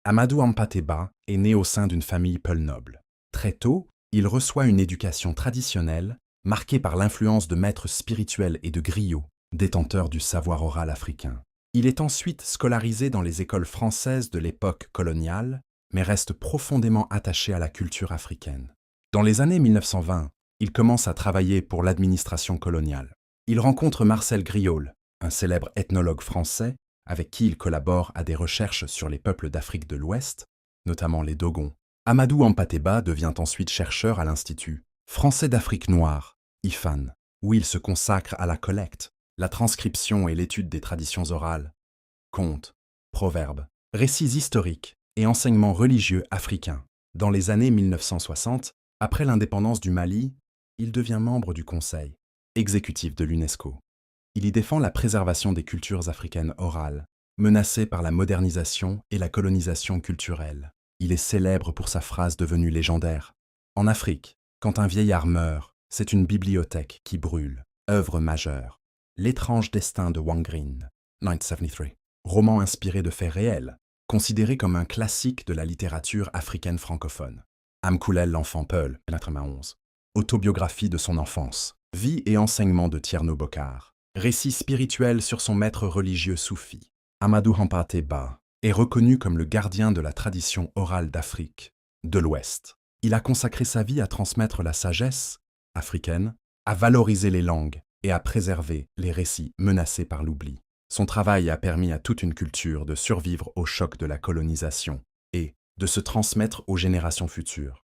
Amadou Hampâté Bâ est né au sein d'une famille peul noble. Très tôt, il reçoit une éducation traditionnelle, marquée par l'influence de maîtres spirituels et de griots, détenteurs du savoir oral africain. Il est ensuite scolarisé dans les écoles françaises de l'époque coloniale, mais reste profondément attaché à la culture africaine. Dans les années 1920, il commence à travailler pour l'administration coloniale. Il rencontre Marcel Griaule, un célèbre ethnologue français, avec qui il collabore à des recherches sur les peuples d'Afrique de l'Ouest, notamment les Dogons. Amadou Hampâté Bâ devient ensuite chercheur à l'Institut français d'Afrique noire, IFAN, où il se consacre à la collecte, la transcription et l'étude des traditions orales, contes, proverbes, récits historiques et enseignements religieux africains. Dans les années 1960, après l'indépendance du Mali, il devient membre du Conseil exécutif de l'UNESCO. Il y défend la préservation des cultures africaines orales, menacées par la modernisation et la colonisation culturelle. Il est célèbre pour sa phrase devenue légendaire. En Afrique, quand un vieillard meurt, c'est une bibliothèque qui brûle. Œuvre majeure. L'étrange destin de Wangrin, 1973. Roman inspiré de faits réels, considéré comme un classique de la littérature africaine francophone. Amkoulel l'enfant Peul, 1991. Autobiographie de son enfance. Vie et enseignement de Thierno Bokar. Récit spirituel sur son maître religieux soufi. Amadou Hampâté Bâ est reconnu comme le gardien de la tradition orale d'Afrique, de l'Ouest. Il a consacré sa vie à transmettre la sagesse africaine, à valoriser les langues et à préserver les récits menacés par l'oubli. Son travail a permis à toute une culture de survivre au choc de la colonisation et de se transmettre aux générations futures.